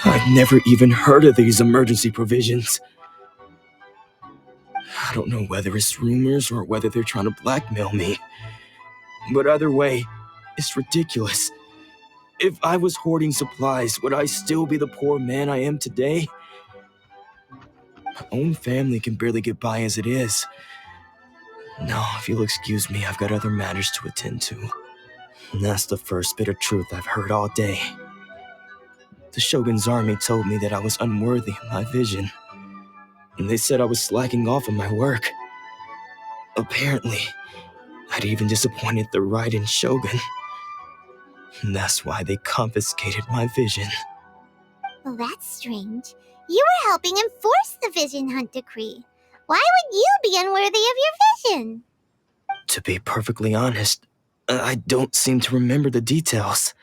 I've never even heard of these emergency provisions. I don't know whether it's rumors or whether they're trying to blackmail me. But either way, it's ridiculous. If I was hoarding supplies, would I still be the poor man I am today? My own family can barely get by as it is. Now, if you'll excuse me, I've got other matters to attend to. And that's the first bit of truth I've heard all day. The Shogun's army told me that I was unworthy of my vision. And they said I was slacking off on my work. Apparently, I'd even disappointed the Raiden Shogun. And that's why they confiscated my vision. Well, that's strange. You were helping enforce the Vision Hunt decree. Why would you be unworthy of your vision? To be perfectly honest, I don't seem to remember the details.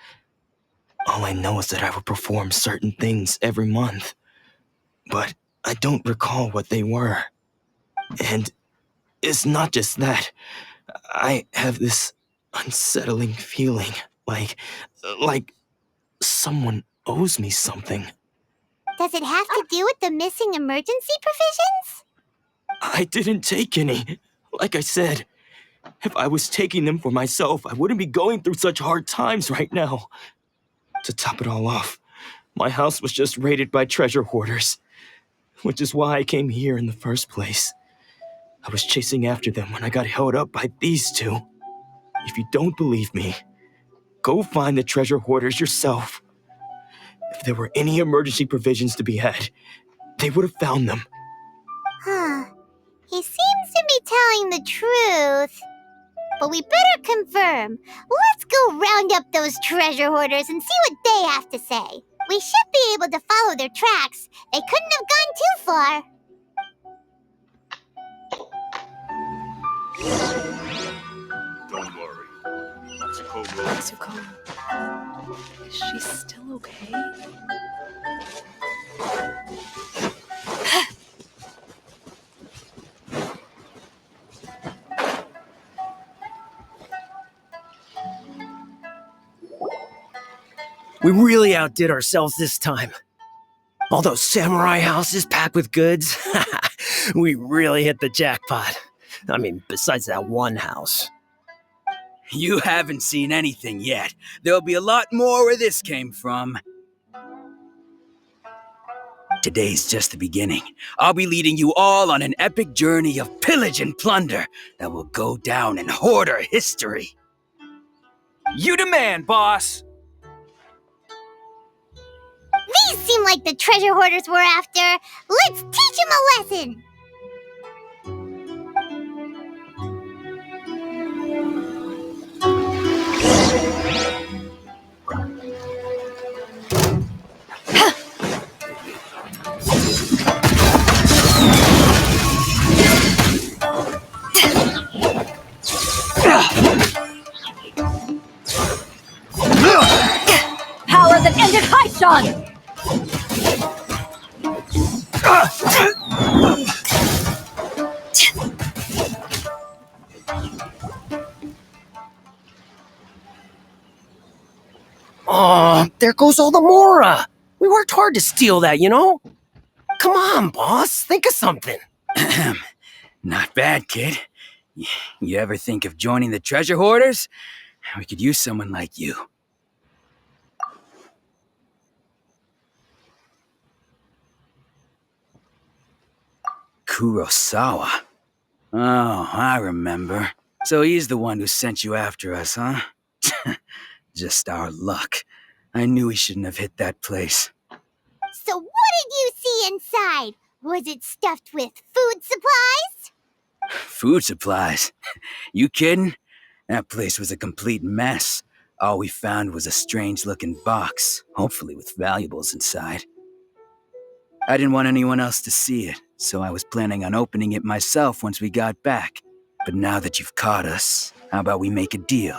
All I know is that I would perform certain things every month. But I don't recall what they were. And it's not just that. I have this unsettling feeling, like someone owes me something. Does it have to do with the missing emergency provisions? I didn't take any. Like I said, if I was taking them for myself, I wouldn't be going through such hard times right now. To top it all off, my house was just raided by treasure hoarders, which is why I came here in the first place. I was chasing after them when I got held up by these two. If you don't believe me, go find the treasure hoarders yourself. If there were any emergency provisions to be had, they would have found them. Huh. He seems to be telling the truth. But we better confirm. Let's go round up those treasure hoarders and see what they have to say. We should be able to follow their tracks. They couldn't have gone too far. Don't worry. Natsuko, is she still okay? We really outdid ourselves this time. All those samurai houses packed with goods, we really hit the jackpot. I mean, besides that one house. You haven't seen anything yet. There'll be a lot more where this came from. Today's just the beginning. I'll be leading you all on an epic journey of pillage and plunder that will go down in hoarder history. You demand, boss! These seem like the treasure hoarders we're after. Let's teach them a lesson. Power that ended Haishan! Oh, there goes all the Mora. We worked hard to steal that, you know? Come on, boss, think of something. Not bad, kid. You ever think of joining the treasure hoarders? We could use someone like you. Kurosawa. Oh, I remember. So he's the one who sent you after us, huh? Just our luck. I knew he shouldn't have hit that place. So what did you see inside? Was it stuffed with food supplies? Food supplies? You kidding? That place was a complete mess. All we found was a strange-looking box, hopefully with valuables inside. I didn't want anyone else to see it, so I was planning on opening it myself once we got back. But now that you've caught us, how about we make a deal?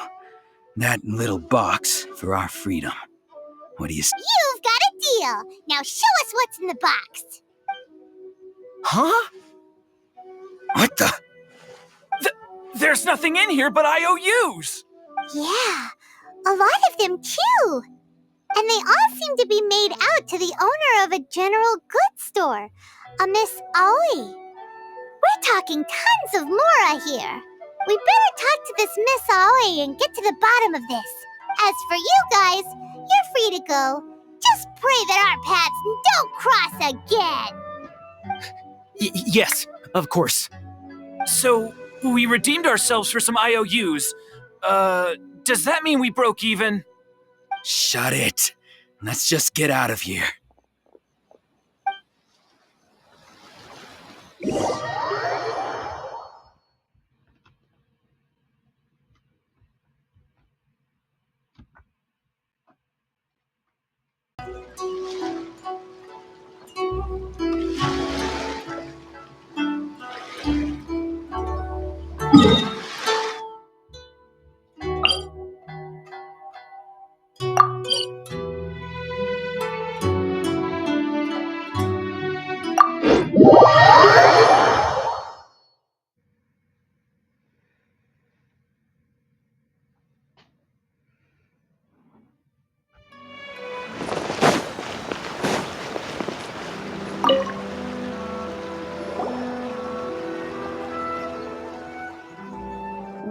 That little box for our freedom. What do you say? You've got a deal. Now show us what's in the box. Huh? What the? There's nothing in here but IOUs! Yeah, a lot of them too. And they all seem to be made out to the owner of a general goods store, a Miss Aoi. We're talking tons of Mora here. We better talk to this Miss Aoi and get to the bottom of this. As for you guys, you're free to go. Just pray that our paths don't cross again. Yes, of course. So, we redeemed ourselves for some IOUs. Does that mean we broke even? Shut it. Let's just get out of here.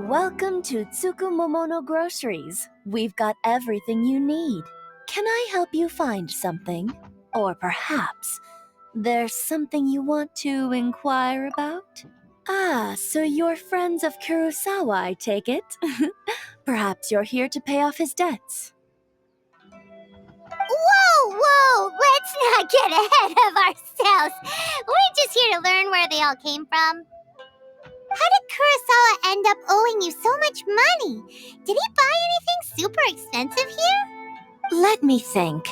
Welcome to Tsukumomono Groceries. We've got everything you need. Can I help you find something? Or perhaps there's something you want to inquire about? Ah, so you're friends of Kurosawa, I take it? Perhaps you're here to pay off his debts. Whoa! Let's not get ahead of ourselves. We're just here to learn where they all came from. How did Kurosawa end up owing you so much money? Did he buy anything super expensive here? Let me think.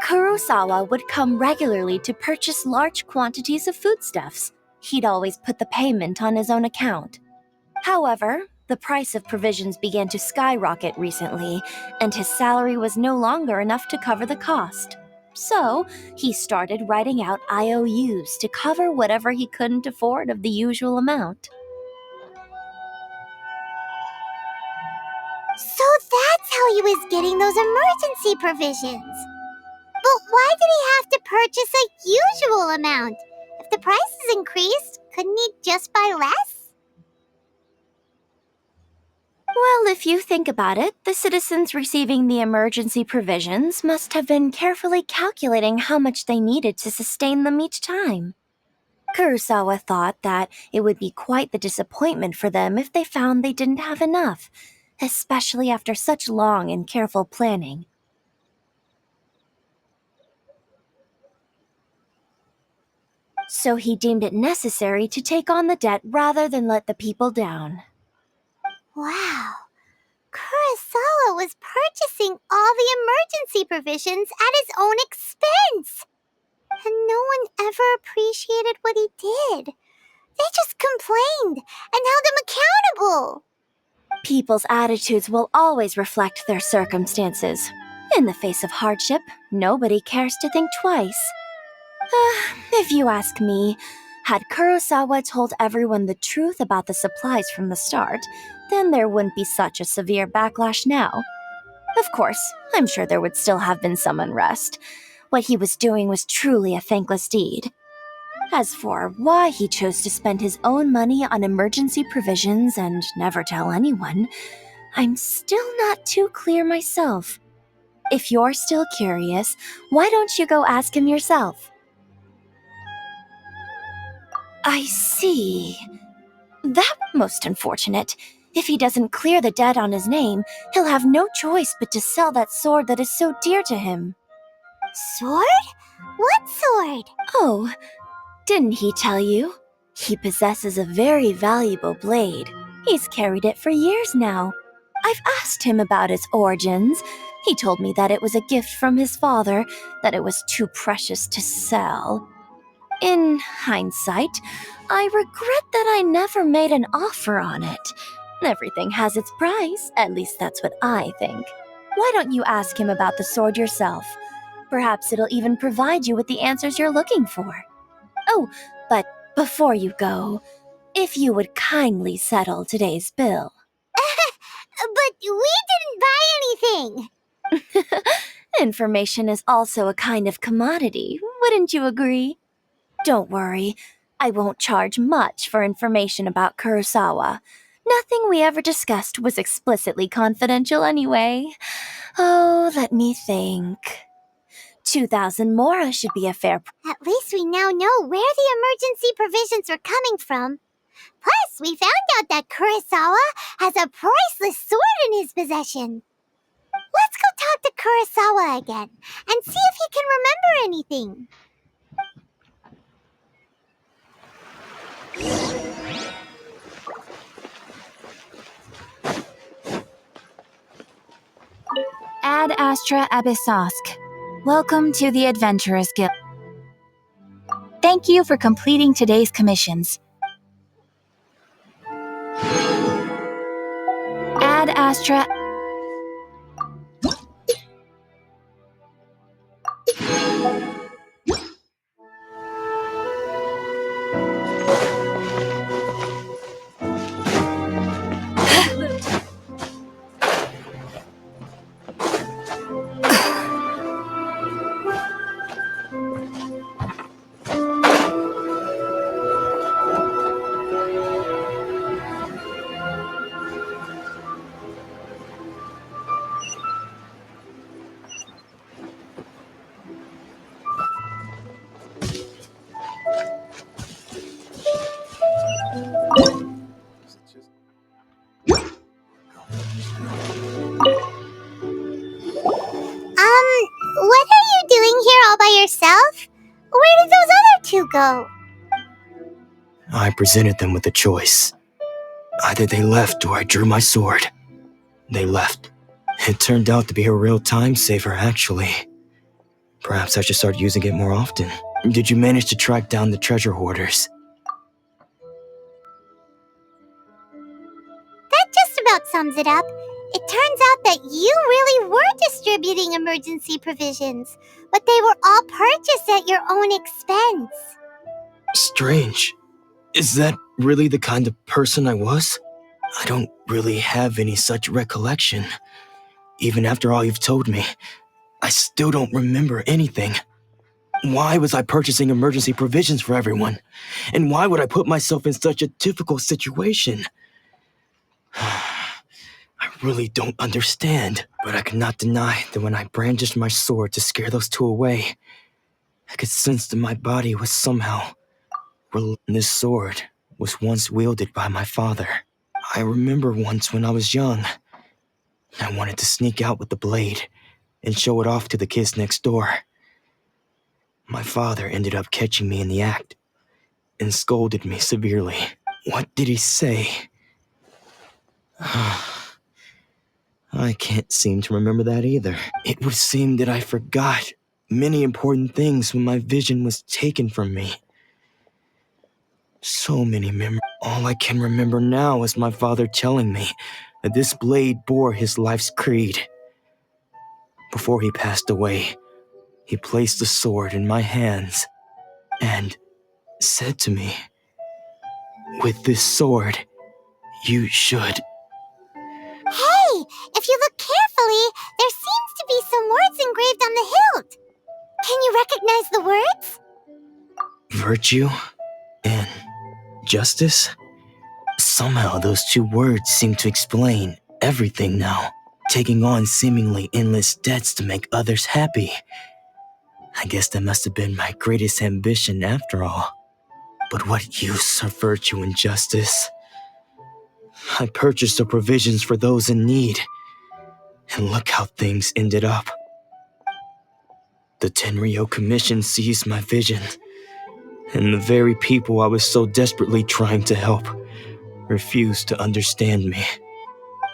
Kurosawa would come regularly to purchase large quantities of foodstuffs. He'd always put the payment on his own account. However, the price of provisions began to skyrocket recently, and his salary was no longer enough to cover the cost. So, he started writing out IOUs to cover whatever he couldn't afford of the usual amount. So that's how he was getting those emergency provisions. But why did he have to purchase a usual amount? If the prices increased, couldn't he just buy less? Well, if you think about it, the citizens receiving the emergency provisions must have been carefully calculating how much they needed to sustain them each time. Kurosawa thought that it would be quite the disappointment for them if they found they didn't have enough, especially after such long and careful planning. So he deemed it necessary to take on the debt rather than let the people down. Wow. Kurosawa was purchasing all the emergency provisions at his own expense. And no one ever appreciated what he did. They just complained and held him accountable. People's attitudes will always reflect their circumstances. In the face of hardship, nobody cares to think twice. If you ask me, had Kurosawa told everyone the truth about the supplies from the start, then there wouldn't be such a severe backlash now. Of course, I'm sure there would still have been some unrest. What he was doing was truly a thankless deed. As for why he chose to spend his own money on emergency provisions and never tell anyone, I'm still not too clear myself. If you're still curious, why don't you go ask him yourself? I see. That's most unfortunate. If he doesn't clear the debt on his name, he'll have no choice but to sell that sword that is so dear to him. Sword? What sword? Oh, didn't he tell you? He possesses a very valuable blade. He's carried it for years now. I've asked him about its origins. He told me that it was a gift from his father, that it was too precious to sell. In hindsight, I regret that I never made an offer on it. Everything has its price, at least that's what I think. Why don't you ask him about the sword yourself? Perhaps it'll even provide you with the answers you're looking for. Oh, but before you go, if you would kindly settle today's bill. But we didn't buy anything! Information is also a kind of commodity, wouldn't you agree? Don't worry, I won't charge much for information about Kurosawa. Nothing we ever discussed was explicitly confidential anyway. Oh, let me think. 2,000 mora should be a fair At least we now know where the emergency provisions are coming from. Plus, we found out that Kurosawa has a priceless sword in his possession. Let's go talk to Kurosawa again and see if he can remember anything. Ad Astra Abyssosque. Welcome to the Adventurers Guild. Thank you for completing today's commissions. Ad Astra. What are you doing here all by yourself? Where did those other two go? I presented them with a choice. Either they left or I drew my sword. They left. It turned out to be a real time saver, actually. Perhaps I should start using it more often. Did you manage to track down the treasure hoarders? That just about sums it up. It turns out that you really were distributing emergency provisions, but they were all purchased at your own expense. Strange. Is that really the kind of person I was? I don't really have any such recollection. Even after all you've told me, I still don't remember anything. Why was I purchasing emergency provisions for everyone? And why would I put myself in such a difficult situation? I really don't understand. But I could not deny that when I brandished my sword to scare those two away, I could sense that my body was somehow... This sword was once wielded by my father. I remember once when I was young, I wanted to sneak out with the blade and show it off to the kids next door. My father ended up catching me in the act and scolded me severely. What did he say? I can't seem to remember that either. It would seem that I forgot many important things when my vision was taken from me. So many memories. All I can remember now is my father telling me that this blade bore his life's creed. Before he passed away, he placed the sword in my hands and said to me, "With this sword, you should..." Hey, if you look carefully, there seems to be some words engraved on the hilt. Can you recognize the words? Virtue and justice? Somehow those two words seem to explain everything now. Taking on seemingly endless debts to make others happy. I guess that must have been my greatest ambition after all. But what use are virtue and justice? I purchased the provisions for those in need. And look how things ended up. The Tenryo Commission seized my vision. And the very people I was so desperately trying to help refused to understand me.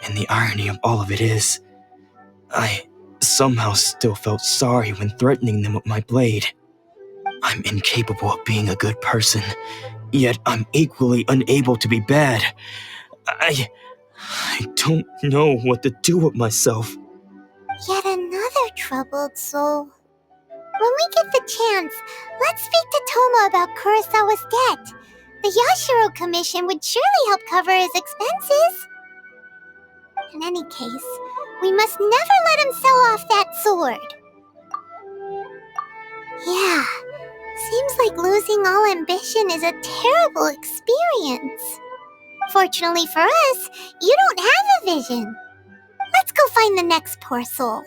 And the irony of all of it is, I somehow still felt sorry when threatening them with my blade. I'm incapable of being a good person, yet I'm equally unable to be bad. I don't know what to do with myself. Yet another troubled soul. When we get the chance, let's speak to Toma about Kurosawa's debt. The Yashiro Commission would surely help cover his expenses. In any case, we must never let him sell off that sword. Yeah, seems like losing all ambition is a terrible experience. Fortunately for us, you don't have a vision. Let's go find the next poor soul.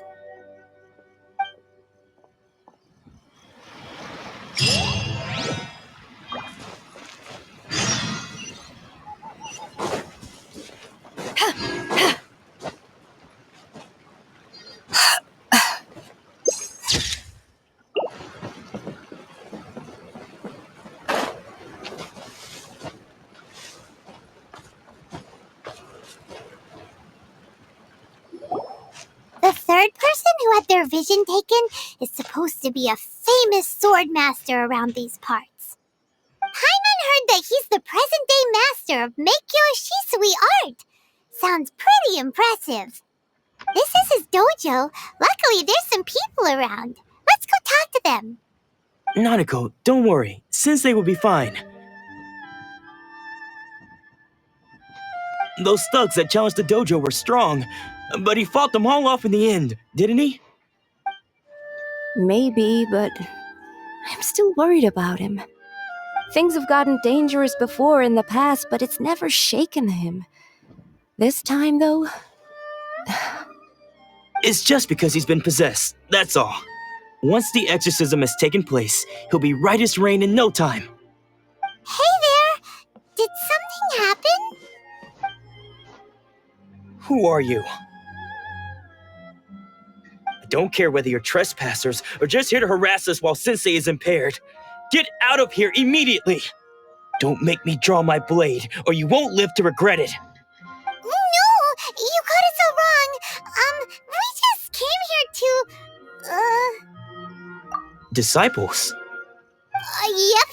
The third person who had their vision taken is supposed to be a famous sword master around these parts. Paimon heard that he's the present-day master of Meikyo Shisui art. Sounds pretty impressive. This is his dojo. Luckily, there's some people around. Let's go talk to them. Nanako, don't worry. Sensei will be fine. Those thugs that challenged the dojo were strong, but he fought them all off in the end, didn't he? Maybe, but I'm still worried about him. Things have gotten dangerous before in the past, but it's never shaken him. This time, though, It's just because he's been possessed, that's all. Once the exorcism has taken place, he'll be right as rain in no time. Hey there! Did something happen? Who are you? I don't care whether you're trespassers or just here to harass us while Sensei is impaired. Get out of here immediately! Don't make me draw my blade, or you won't live to regret it. No! You got it so wrong! We just came here to... Disciples? Yep!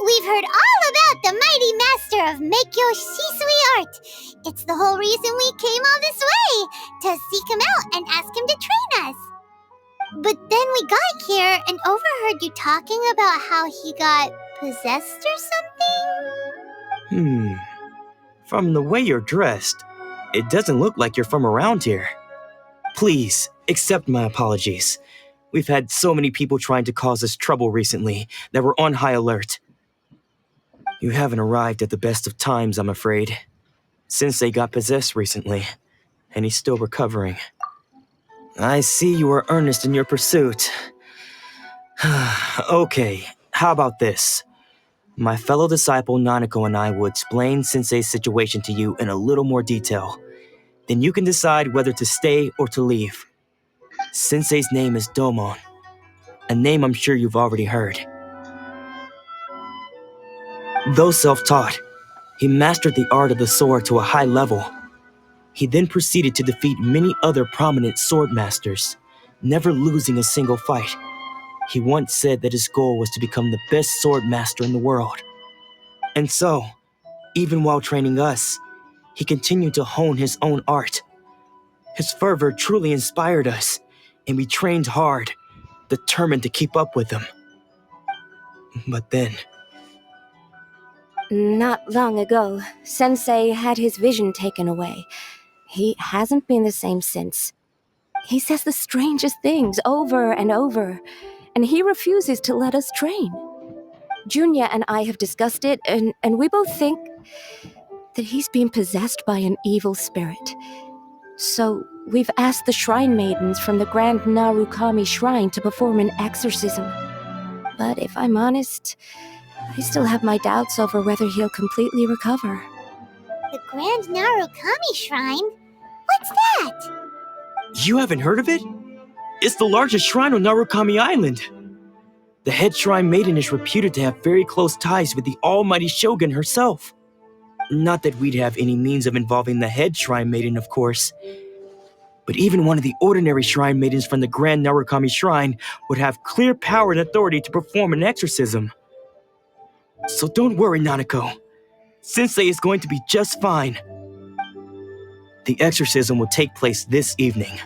We've heard all about the mighty master of Meikyo Shisui art. It's the whole reason we came all this way, to seek him out and ask him to train us. But then we got here and overheard you talking about how he got possessed or something? From the way you're dressed, it doesn't look like you're from around here. Please, accept my apologies. We've had so many people trying to cause us trouble recently that we're on high alert. You haven't arrived at the best of times, I'm afraid. Sensei got possessed recently, and he's still recovering. I see you are earnest in your pursuit. Okay, how about this? My fellow disciple Nanako and I will explain Sensei's situation to you in a little more detail. Then you can decide whether to stay or to leave. Sensei's name is Domon, a name I'm sure you've already heard. Though self-taught, he mastered the art of the sword to a high level. He then proceeded to defeat many other prominent sword masters, never losing a single fight. He once said that his goal was to become the best sword master in the world. And so, even while training us, he continued to hone his own art. His fervor truly inspired us, and we trained hard, determined to keep up with him. But then... not long ago, Sensei had his vision taken away. He hasn't been the same since. He says the strangest things over and over, and he refuses to let us train. Junya and I have discussed it, and we both think that he's been possessed by an evil spirit. So we've asked the shrine maidens from the Grand Narukami Shrine to perform an exorcism. But if I'm honest, I still have my doubts over whether he'll completely recover. The Grand Narukami Shrine? What's that? You haven't heard of it? It's the largest shrine on Narukami Island. The head shrine maiden is reputed to have very close ties with the almighty shogun herself. Not that we'd have any means of involving the head shrine maiden, of course. But even one of the ordinary shrine maidens from the Grand Narukami Shrine would have clear power and authority to perform an exorcism. So don't worry, Nanako. Sensei is going to be just fine. The exorcism will take place this evening.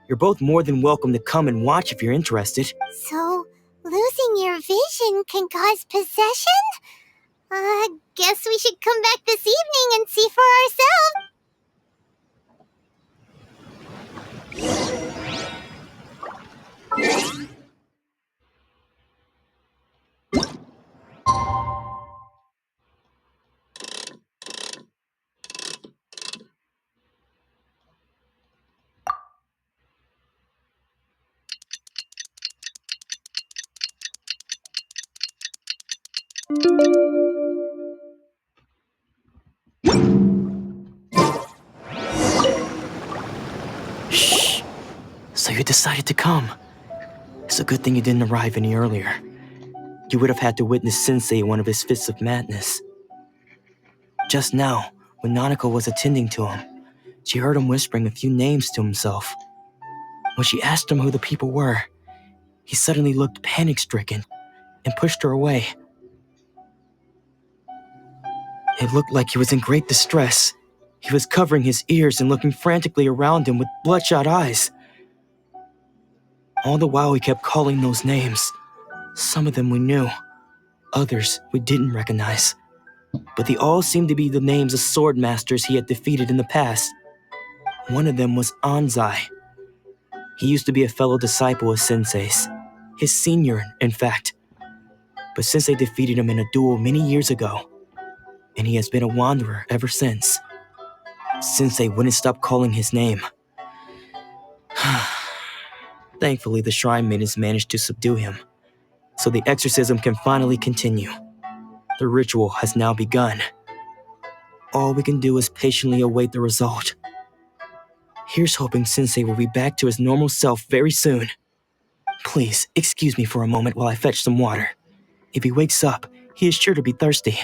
You're both more than welcome to come and watch if you're interested. So, losing your vision can cause possession? Guess we should come back this evening and see for ourselves. had decided to come. It's a good thing you didn't arrive any earlier. You would have had to witness Sensei in one of his fits of madness. Just now, when Nanako was attending to him, she heard him whispering a few names to himself. When she asked him who the people were, he suddenly looked panic-stricken and pushed her away. It looked like he was in great distress. He was covering his ears and looking frantically around him with bloodshot eyes. All the while he kept calling those names. Some of them we knew, others we didn't recognize. But they all seemed to be the names of sword masters he had defeated in the past. One of them was Anzai. He used to be a fellow disciple of Sensei's, his senior, in fact. But Sensei defeated him in a duel many years ago, and he has been a wanderer ever since. Sensei wouldn't stop calling his name. Thankfully, the shrine maidens managed to subdue him, so the exorcism can finally continue. The ritual has now begun. All we can do is patiently await the result. Here's hoping Sensei will be back to his normal self very soon. Please, excuse me for a moment while I fetch some water. If he wakes up, he is sure to be thirsty.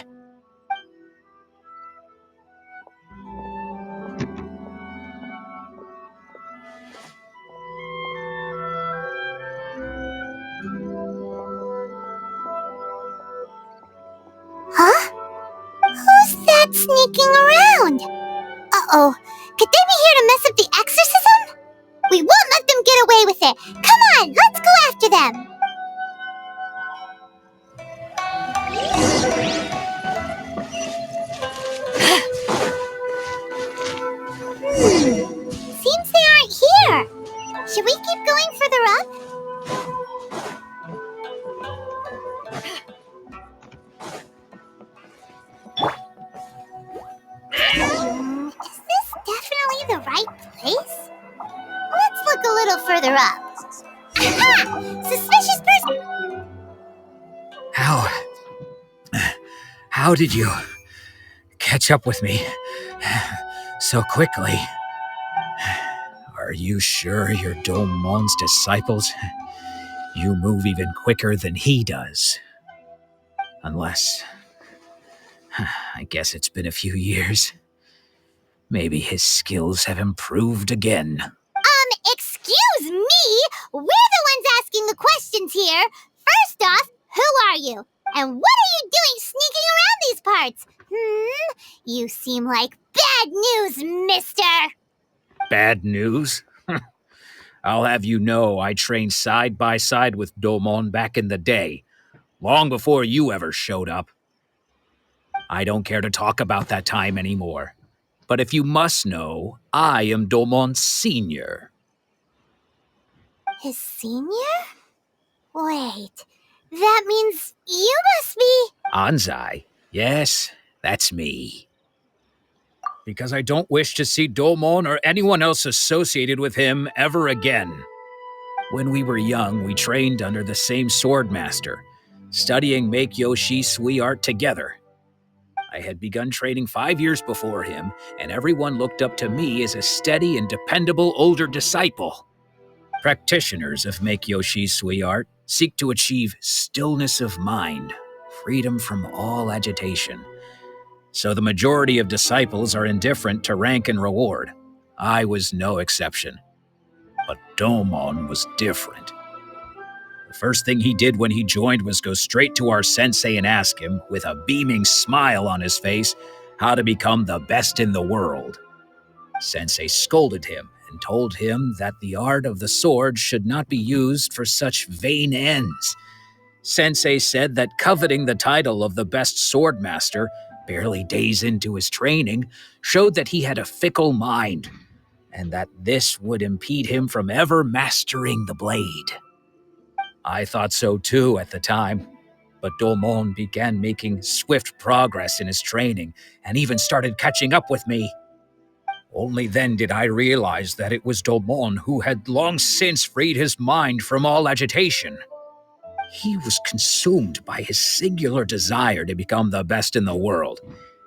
Huh? Who's that sneaking around? Uh-oh. Could they be here to mess up the exorcism? We won't let them get away with it. Come on, let's go after them. Seems they aren't here. Should we keep going further up? Is this definitely the right place? Let's look a little further up. Aha! Suspicious person! How did you catch up with me so quickly? Are you sure you're Domon's disciples? You move even quicker than he does. Unless, I guess it's been a few years. Maybe his skills have improved again. Excuse me? We're the ones asking the questions here. First off, who are you? And what are you doing sneaking around these parts? You seem like bad news, mister. Bad news? I'll have you know I trained side by side with Domon back in the day, long before you ever showed up. I don't care to talk about that time anymore. But if you must know, I am Domon's senior. His senior? Wait, that means you must be... Anzai? Yes, that's me. Because I don't wish to see Domon or anyone else associated with him ever again. When we were young, we trained under the same sword master, studying Make-Yoshi Sui art together. I had begun training 5 years before him, and everyone looked up to me as a steady and dependable older disciple. Practitioners of Make-Yoshi Sui art seek to achieve stillness of mind, freedom from all agitation. So the majority of disciples are indifferent to rank and reward. I was no exception. But Domon was different. The first thing he did when he joined was go straight to our sensei and ask him, with a beaming smile on his face, how to become the best in the world. Sensei scolded him and told him that the art of the sword should not be used for such vain ends. Sensei said that coveting the title of the best sword master, barely days into his training, showed that he had a fickle mind, and that this would impede him from ever mastering the blade. I thought so too at the time, but Domon began making swift progress in his training and even started catching up with me. Only then did I realize that it was Domon who had long since freed his mind from all agitation. He was consumed by his singular desire to become the best in the world.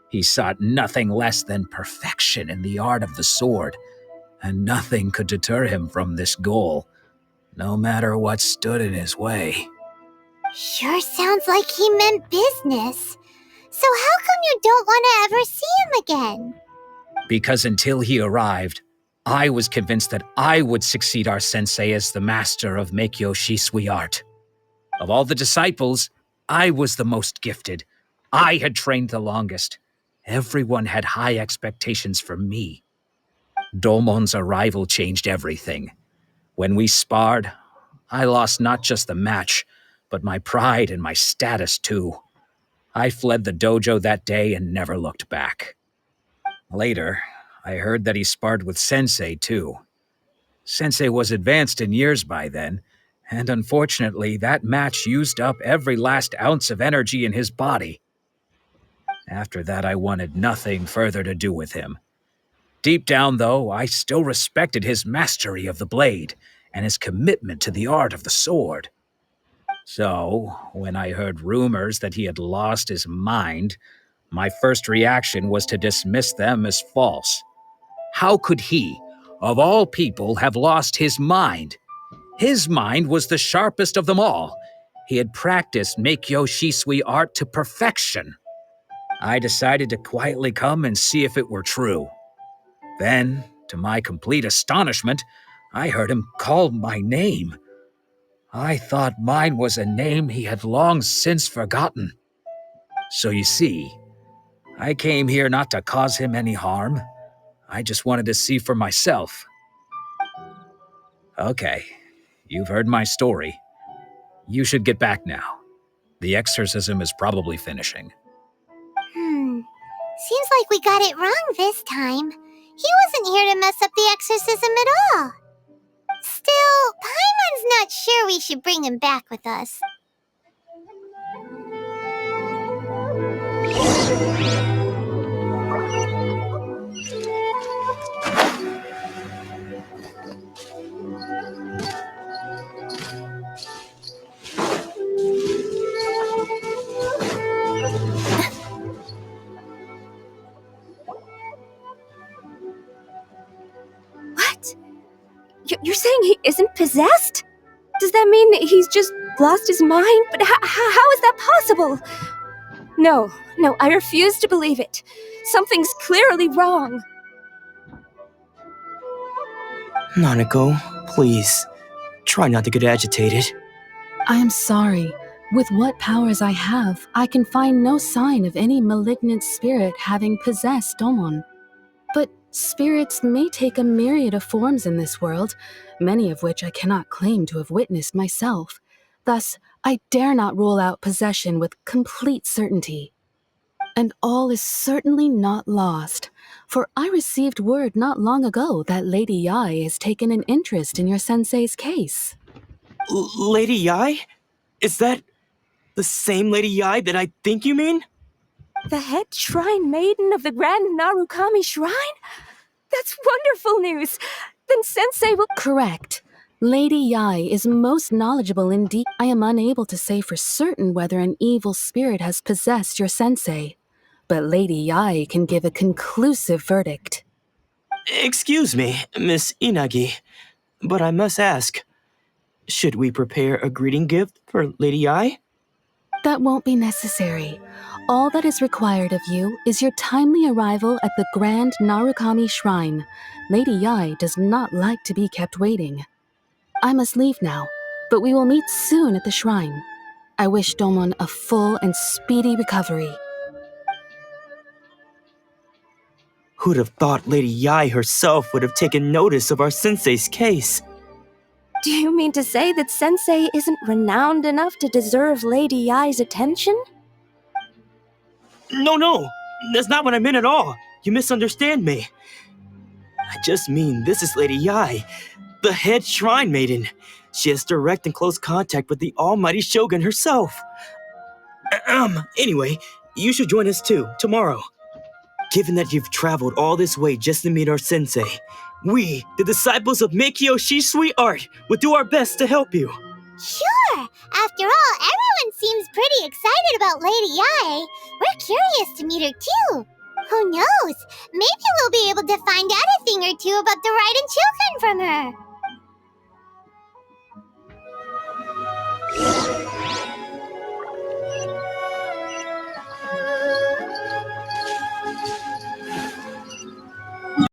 He sought nothing less than perfection in the art of the sword, and nothing could deter him from this goal. no matter what stood in his way. Sure sounds like he meant business. So how come you don't want to ever see him again? Because until he arrived, I was convinced that I would succeed our sensei as the master of Meikyo Shisui art. Of all the disciples, I was the most gifted. I had trained the longest. Everyone had high expectations for me. Domon's arrival changed everything. When we sparred, I lost not just the match, but my pride and my status too. I fled the dojo that day and never looked back. Later, I heard that he sparred with Sensei too. Sensei was advanced in years by then, and unfortunately that match used up every last ounce of energy in his body. After that, I wanted nothing further to do with him. Deep down, though, I still respected his mastery of the blade and his commitment to the art of the sword. So, when I heard rumors that he had lost his mind, my first reaction was to dismiss them as false. How could he, of all people, have lost his mind? His mind was the sharpest of them all. He had practiced Meikyo Shisui art to perfection. I decided to quietly come and see if it were true. Then, to my complete astonishment, I heard him call my name. I thought mine was a name he had long since forgotten. So you see, I came here not to cause him any harm. I just wanted to see for myself. Okay, you've heard my story. You should get back now. The exorcism is probably finishing. Seems like we got it wrong this time. He wasn't here to mess up the exorcism at all. Still, Paimon's not sure we should bring him back with us. What? You're saying he isn't possessed? Does that mean that he's just lost his mind? But how is that possible? No, I refuse to believe it. Something's clearly wrong. Nanako, please, try not to get agitated. I am sorry. With what powers I have, I can find no sign of any malignant spirit having possessed Domon. But spirits may take a myriad of forms in this world, many of which I cannot claim to have witnessed myself. Thus, I dare not rule out possession with complete certainty. And all is certainly not lost, for I received word not long ago that Lady Yai has taken an interest in your sensei's case. Lady Yai? Is that the same Lady Yai that I think you mean? The head shrine maiden of the Grand Narukami Shrine? That's wonderful news! Then Sensei will— Correct. Lady Yai is most knowledgeable indeed. I am unable to say for certain whether an evil spirit has possessed your sensei, but Lady Yai can give a conclusive verdict. Excuse me, Miss Inagi, but I must ask, should we prepare a greeting gift for Lady Yai? That won't be necessary. All that is required of you is your timely arrival at the Grand Narukami Shrine. Lady Yai does not like to be kept waiting. I must leave now, but we will meet soon at the shrine. I wish Domon a full and speedy recovery. Who'd have thought Lady Yai herself would have taken notice of our sensei's case? Do you mean to say that Sensei isn't renowned enough to deserve Lady Yai's attention? No, that's not what I meant at all. You misunderstand me. I just mean this is Lady Yai, the head shrine maiden. She has direct and close contact with the almighty Shogun herself. Anyway, you should join us too, tomorrow. Given that you've traveled all this way just to meet our sensei, we, the disciples of Meikyo Shisui art, will do our best to help you. Sure! After all, everyone seems pretty excited about Lady Yai. We're curious to meet her too. Who knows? Maybe we'll be able to find out a thing or two about the Raiden children from her.